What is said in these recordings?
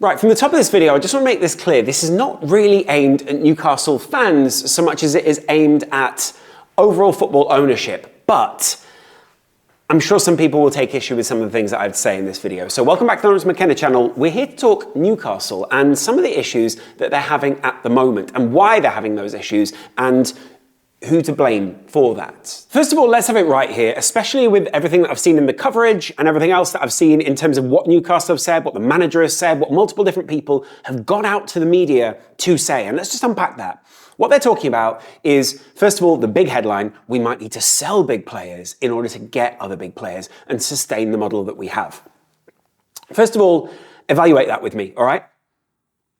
Right, from the top of this video, I just want to make this clear. This is not really aimed at Newcastle fans so much as it is aimed at overall football ownership. But I'm sure some people will take issue with some of the things that I'd say in this video. So welcome back to the Laurence McKenna channel. We're here to talk Newcastle and some of the issues that they're having at the moment and why they're having those issues and who to blame for that. First of all, let's have it right here, especially with everything that I've seen in the coverage and everything else that I've seen in terms of what Newcastle have said, what the manager has said, what multiple different people have gone out to the media to say. And let's just unpack that. What they're talking about is, first of all, the big headline, we might need to sell big players in order to get other big players and sustain the model that we have. First of all, evaluate that with me, all right?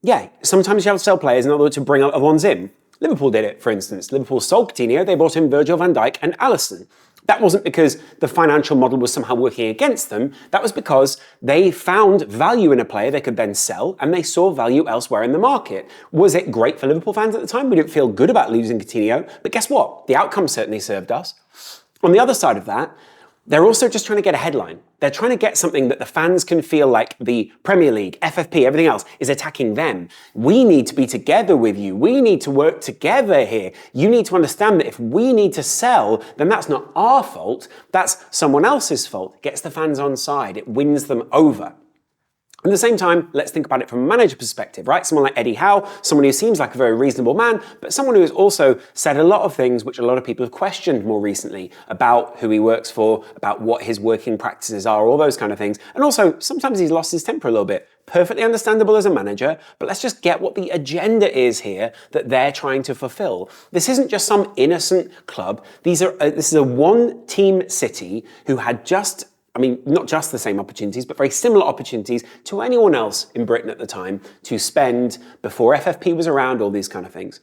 Yeah, sometimes you have to sell players in order to bring other ones in. Liverpool did it, for instance. Liverpool sold Coutinho, they brought in Virgil van Dijk and Alisson. That wasn't because the financial model was somehow working against them. That was because they found value in a player they could then sell and they saw value elsewhere in the market. Was it great for Liverpool fans at the time? We didn't feel good about losing Coutinho, but guess what? The outcome certainly served us. On the other side of that, they're also just trying to get a headline. They're trying to get something that the fans can feel like the Premier League, FFP, everything else is attacking them. We need to be together with you. We need to work together here. You need to understand that if we need to sell, then that's not our fault. That's someone else's fault. It gets the fans on side. It wins them over. At the same time, let's think about it from a manager perspective, right? Someone like Eddie Howe, someone who seems like a very reasonable man, but someone who has also said a lot of things which a lot of people have questioned more recently about who he works for, about what his working practices are, all those kind of things. And also, sometimes he's lost his temper a little bit. Perfectly understandable as a manager, but let's just get what the agenda is here that they're trying to fulfill. This isn't just some innocent club. This is a one-team city who had not just the same opportunities, but very similar opportunities to anyone else in Britain at the time to spend before FFP was around, all these kind of things.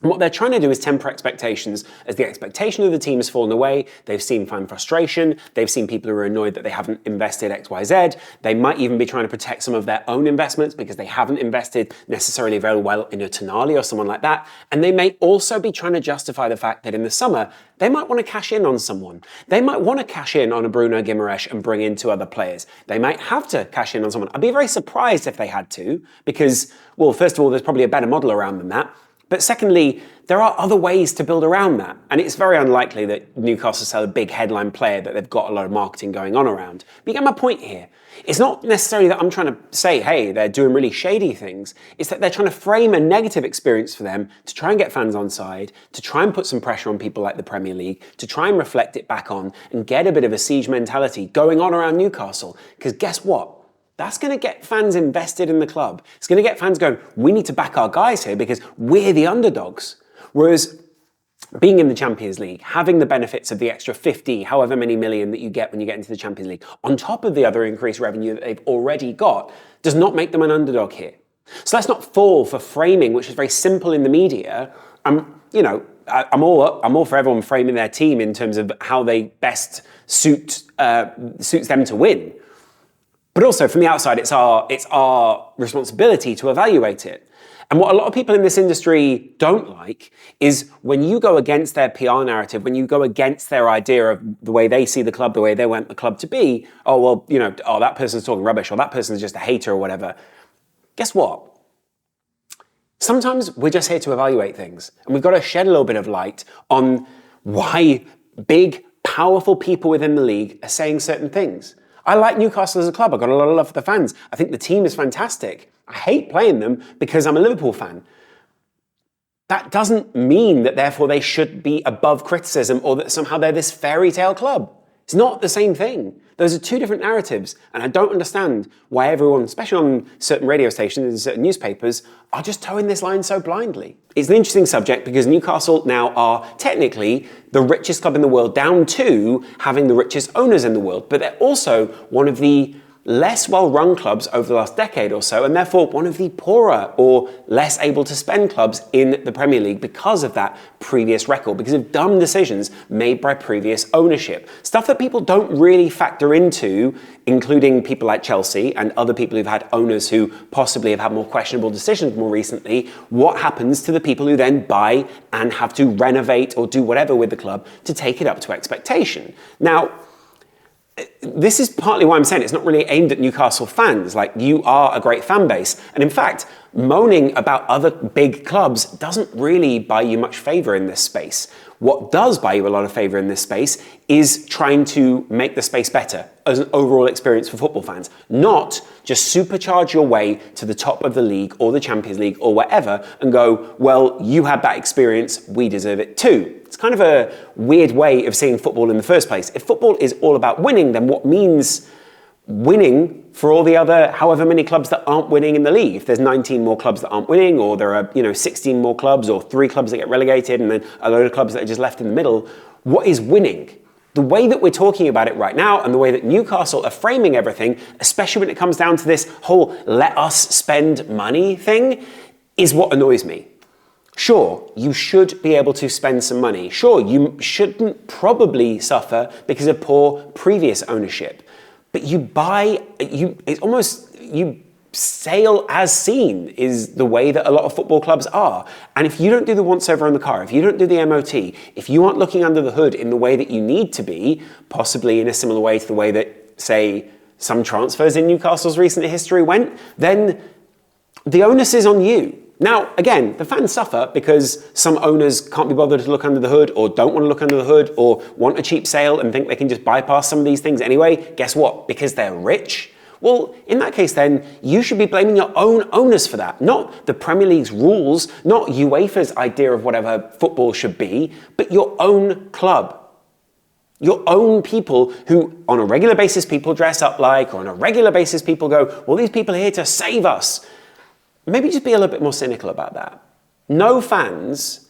And what they're trying to do is temper expectations as the expectation of the team has fallen away. They've seen fan frustration. They've seen people who are annoyed that they haven't invested X, Y, Z. They might even be trying to protect some of their own investments because they haven't invested necessarily very well in a Tonali or someone like that. And they may also be trying to justify the fact that in the summer, they might want to cash in on someone. They might want to cash in on a Bruno Guimaraes and bring in two other players. They might have to cash in on someone. I'd be very surprised if they had to because, well, first of all, there's probably a better model around than that. But secondly, there are other ways to build around that. And it's very unlikely that Newcastle sell a big headline player that they've got a lot of marketing going on around. But you get my point here. It's not necessarily that I'm trying to say, hey, they're doing really shady things. It's that they're trying to frame a negative experience for them to try and get fans on side, to try and put some pressure on people like the Premier League, to try and reflect it back on and get a bit of a siege mentality going on around Newcastle. Because guess what? That's going to get fans invested in the club. It's going to get fans going, we need to back our guys here because we're the underdogs. Whereas being in the Champions League, having the benefits of the extra 50, however many million that you get when you get into the Champions League, on top of the other increased revenue that they've already got, does not make them an underdog here. So let's not fall for framing, which is very simple in the media. I'm all for everyone framing their team in terms of how they best suits them to win. But also from the outside, it's our responsibility to evaluate it. And what a lot of people in this industry don't like is when you go against their PR narrative, when you go against their idea of the way they see the club, the way they want the club to be, that person's talking rubbish or that person's just a hater or whatever. Guess what? Sometimes we're just here to evaluate things and we've got to shed a little bit of light on why big, powerful people within the league are saying certain things. I like Newcastle as a club. I've got a lot of love for the fans. I think the team is fantastic. I hate playing them because I'm a Liverpool fan. That doesn't mean that therefore they should be above criticism or that somehow they're this fairy tale club. It's not the same thing. Those are two different narratives. And I don't understand why everyone, especially on certain radio stations and certain newspapers, are just towing this line so blindly. It's an interesting subject because Newcastle now are technically the richest club in the world, down to having the richest owners in the world. But they're also one of the less well-run clubs over the last decade or so, and therefore one of the poorer or less able to spend clubs in the Premier League because of that previous record, because of dumb decisions made by previous ownership. Stuff that people don't really factor into, including people like Chelsea and other people who've had owners who possibly have had more questionable decisions more recently. What happens to the people who then buy and have to renovate or do whatever with the club to take it up to expectation? Now, this is partly why I'm saying it's not really aimed at Newcastle fans. Like, you are a great fan base. And in fact, moaning about other big clubs doesn't really buy you much favour in this space. What does buy you a lot of favour in this space is trying to make the space better as an overall experience for football fans, not just supercharge your way to the top of the league or the Champions League or whatever and go, well, you had that experience, we deserve it too. It's kind of a weird way of seeing football in the first place. If football is all about winning, then what means winning for all the other however many clubs that aren't winning in the league? If there's 19 more clubs that aren't winning, or there are 16 more clubs, or 3 clubs that get relegated and then a load of clubs that are just left in the middle, what is winning? The way that we're talking about it right now and the way that Newcastle are framing everything, especially when it comes down to this whole let us spend money thing, is what annoys me. Sure, you should be able to spend some money. Sure, you shouldn't probably suffer because of poor previous ownership. But you sail as seen is the way that a lot of football clubs are. And if you don't do the once over on the car, if you don't do the MOT, if you aren't looking under the hood in the way that you need to be, possibly in a similar way to the way that, say, some transfers in Newcastle's recent history went, then the onus is on you. Now, again, the fans suffer because some owners can't be bothered to look under the hood, or don't want to look under the hood, or want a cheap sale and think they can just bypass some of these things anyway. Guess what? Because they're rich? Well, in that case then, you should be blaming your own owners for that, not the Premier League's rules, not UEFA's idea of whatever football should be, but your own club. Your own people who, on a regular basis, people dress up like, or on a regular basis, people go, well, these people are here to save us. Maybe just be a little bit more cynical about that. No fans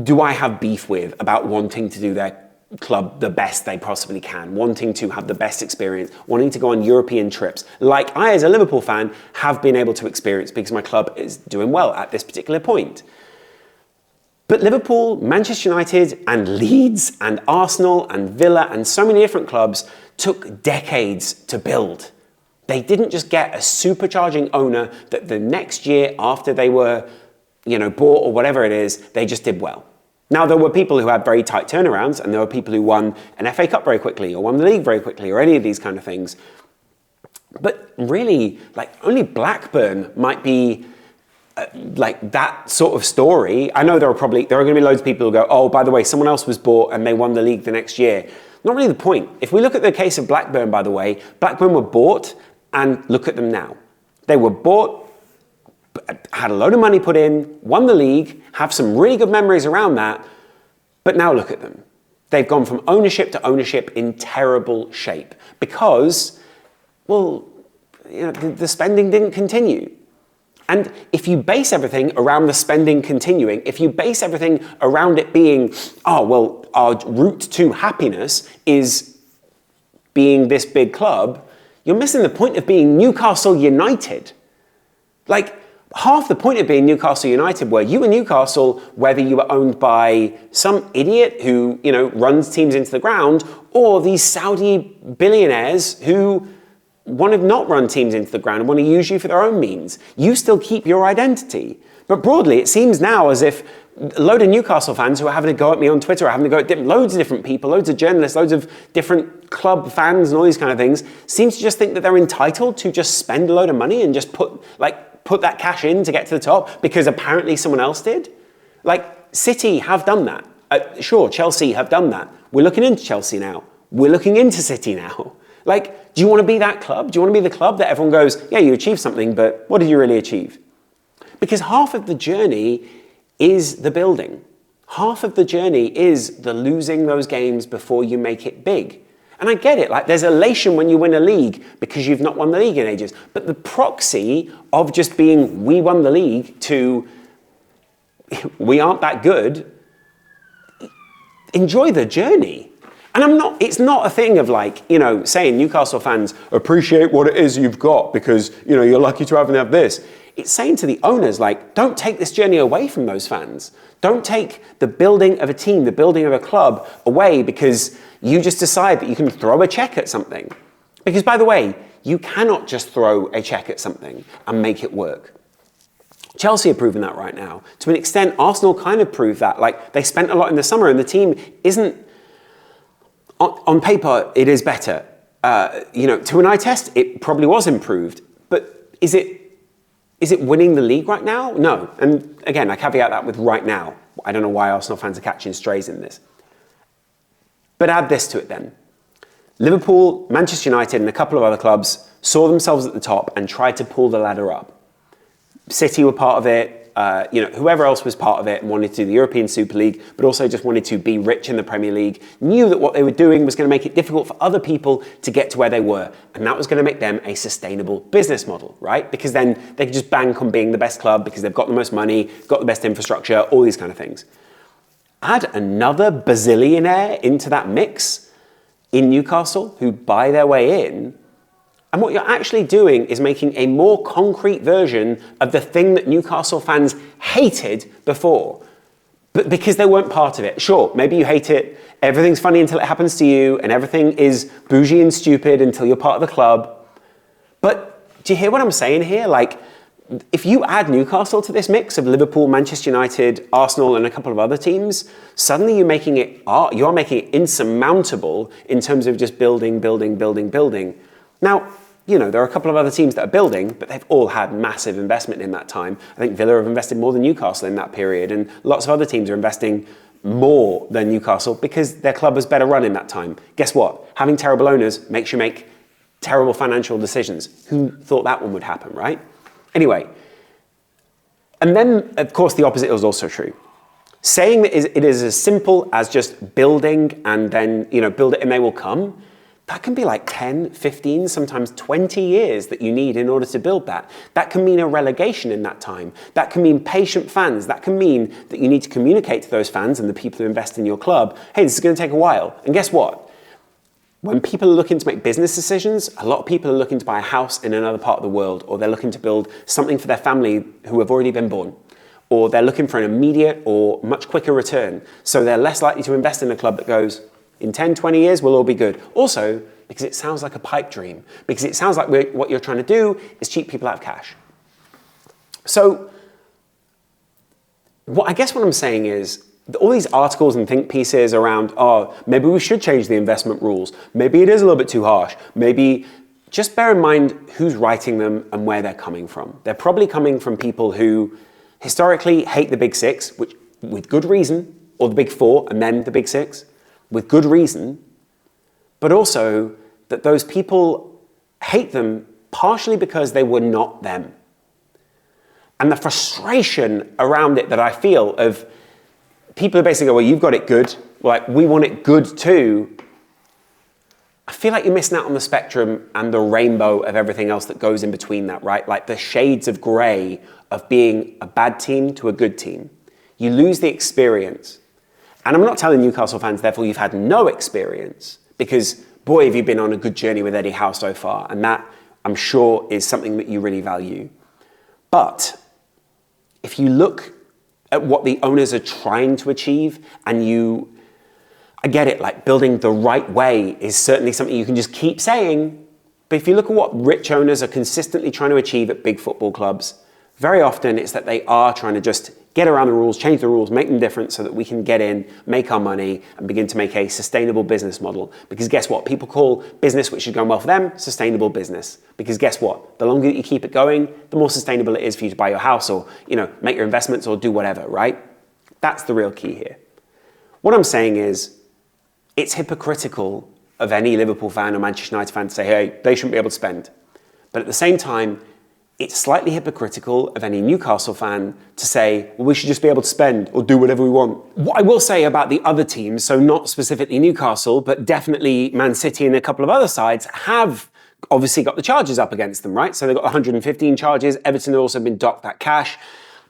do I have beef with about wanting to do their club the best they possibly can, wanting to have the best experience, wanting to go on European trips, like I, as a Liverpool fan, have been able to experience because my club is doing well at this particular point. But Liverpool, Manchester United, and Leeds, and Arsenal, and Villa, and so many different clubs took decades to build. They didn't just get a supercharging owner that the next year after they were, bought or whatever it is, they just did well. Now, there were people who had very tight turnarounds, and there were people who won an FA Cup very quickly, or won the league very quickly, or any of these kind of things. But really, only Blackburn might be that sort of story. I know there are going to be loads of people who go, oh, by the way, someone else was bought and they won the league the next year. Not really the point. If we look at the case of Blackburn, by the way, Blackburn were bought, and look at them now. They were bought, had a load of money put in, won the league, have some really good memories around that, but now look at them. They've gone from ownership to ownership in terrible shape because, the spending didn't continue. And if you base everything around the spending continuing, if you base everything around it being, our route to happiness is being this big club, you're missing the point of being Newcastle United. Half the point of being Newcastle United were you were Newcastle, whether you were owned by some idiot who, runs teams into the ground, or these Saudi billionaires who want to not run teams into the ground and want to use you for their own means. You still keep your identity. But broadly, it seems now as if a load of Newcastle fans who are having to go at me on Twitter, are having to go at loads of different people, loads of journalists, loads of different club fans and all these kind of things, seem to just think that they're entitled to just spend a load of money and just put that cash in to get to the top because apparently someone else did. City have done that. Sure, Chelsea have done that. We're looking into Chelsea now. We're looking into City now. Do you want to be that club? Do you want to be the club that everyone goes, yeah, you achieved something, but what did you really achieve? Because half of the journey is the building. Half of the journey is the losing those games before you make it big. And I get it, there's elation when you win a league because you've not won the league in ages. But the proxy of just being we won the league to we aren't that good, enjoy the journey. And it's not a thing of saying Newcastle fans appreciate what it is you've got because, you're lucky to have this. It's saying to the owners, don't take this journey away from those fans. Don't take the building of a team, the building of a club away because you just decide that you can throw a check at something. Because, by the way, you cannot just throw a check at something and make it work. Chelsea are proving that right now. To an extent, Arsenal kind of proved that. They spent a lot in the summer and the team isn't On paper, it is better. To an eye test, it probably was improved. But is it winning the league right now? No. And again, I caveat that with right now. I don't know why Arsenal fans are catching strays in this. But add this to it then. Liverpool, Manchester United, and a couple of other clubs saw themselves at the top and tried to pull the ladder up. City were part of it. Whoever else was part of it and wanted to do the European Super League, but also just wanted to be rich in the Premier League, knew that what they were doing was going to make it difficult for other people to get to where they were. And that was going to make them a sustainable business model, right? Because then they could just bank on being the best club because they've got the most money, got the best infrastructure, all these kind of things. Add another bazillionaire into that mix in Newcastle who buy their way in, and what you're actually doing is making a more concrete version of the thing that Newcastle fans hated before, but because they weren't part of it. Sure, maybe you hate it, everything's funny until it happens to you, and everything is bougie and stupid until you're part of the club. But do you hear what I'm saying here? Like, if you add Newcastle to this mix of Liverpool, Manchester United, Arsenal, and a couple of other teams, suddenly you're making it insurmountable in terms of just building. Now, there are a couple of other teams that are building, but they've all had massive investment in that time. I think Villa have invested more than Newcastle in that period, and lots of other teams are investing more than Newcastle because their club was better run in that time. Guess what? Having terrible owners makes you make terrible financial decisions. Who thought that one would happen, right? Anyway, and then, of course, the opposite is also true. Saying that it is as simple as just building and then, build it and they will come, that can be like 10, 15, sometimes 20 years that you need in order to build that. That can mean a relegation in that time. That can mean patient fans. That can mean that you need to communicate to those fans and the people who invest in your club, hey, this is going to take a while. And guess what? When people are looking to make business decisions, a lot of people are looking to buy a house in another part of the world, or they're looking to build something for their family who have already been born, or they're looking for an immediate or much quicker return. So they're less likely to invest in a club that goes, in 10, 20 years, we'll all be good. Also, because it sounds like a pipe dream, because it sounds like what you're trying to do is cheat people out of cash. So, I guess what I'm saying is, all these articles and think pieces around, maybe we should change the investment rules, maybe it is a little bit too harsh, maybe just bear in mind who's writing them and where they're coming from. They're probably coming from people who historically hate the big six, which with good reason, or the big four and then the big six, with good reason, but also that those people hate them partially because they were not them. And the frustration around it that I feel of people who basically go, well, you've got it good, like we want it good too. I feel like you're missing out on the spectrum and the rainbow of everything else that goes in between that, right? Like the shades of grey of being a bad team to a good team. You lose the experience. And I'm not telling Newcastle fans, therefore, you've had no experience, because, boy, have you been on a good journey with Eddie Howe so far, and that, I'm sure, is something that you really value. But if you look at what the owners are trying to achieve, and I get it, like building the right way is certainly something you can just keep saying, but if you look at what rich owners are consistently trying to achieve at big football clubs, very often it's that they are trying to just get around the rules, change the rules, make them different so that we can get in, make our money, and begin to make a sustainable business model. Because guess what? People call business which is going well for them sustainable business. Because guess what? The longer that you keep it going, the more sustainable it is for you to buy your house or, make your investments or do whatever, right? That's the real key here. What I'm saying is, it's hypocritical of any Liverpool fan or Manchester United fan to say, hey, they shouldn't be able to spend. But at the same time, it's slightly hypocritical of any Newcastle fan to say, well, we should just be able to spend or do whatever we want. What I will say about the other teams, so not specifically Newcastle, but definitely Man City and a couple of other sides, have obviously got the charges up against them, right? So they've got 115 charges. Everton have also been docked that cash.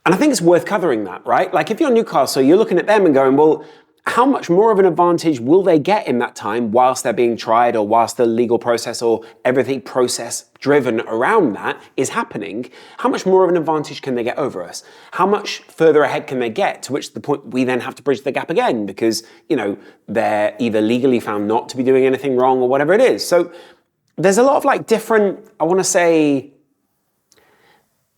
And I think it's worth covering that, right? Like if you're Newcastle, you're looking at them and going, well, how much more of an advantage will they get in that time whilst they're being tried or whilst the legal process or everything process driven around that is happening? How much more of an advantage can they get over us? How much further ahead can they get, to which the point we then have to bridge the gap again because, they're either legally found not to be doing anything wrong or whatever it is. So there's a lot of different, I want to say,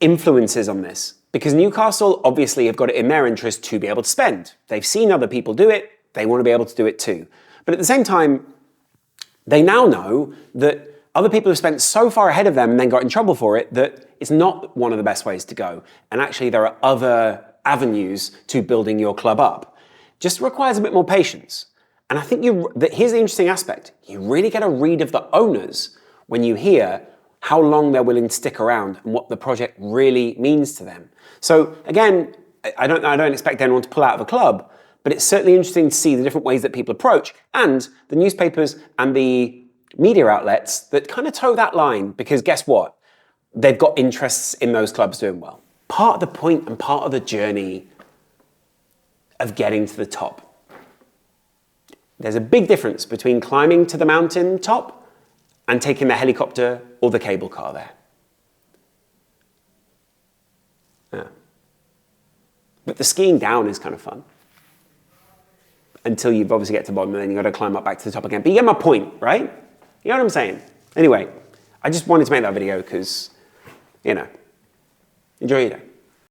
influences on this. Because Newcastle obviously have got it in their interest to be able to spend. They've seen other people do it, they want to be able to do it too. But at the same time, They now know that other people have spent so far ahead of them and then got in trouble for it that it's not one of the best ways to go. And actually there are other avenues to building your club up. Just requires a bit more patience. And I think here's the interesting aspect. You really get a read of the owners when you hear how long they're willing to stick around and what the project really means to them. So again, I don't expect anyone to pull out of a club, but it's certainly interesting to see the different ways that people approach and the newspapers and the media outlets that kind of toe that line, because guess what? They've got interests in those clubs doing well. Part of the point and part of the journey of getting to the top. There's a big difference between climbing to the mountain top and taking the helicopter or the cable car there. Yeah. But the skiing down is kind of fun. Until you've obviously get to the bottom and then you've got to climb up back to the top again. But you get my point, right? You know what I'm saying? Anyway, I just wanted to make that video because, enjoy your day.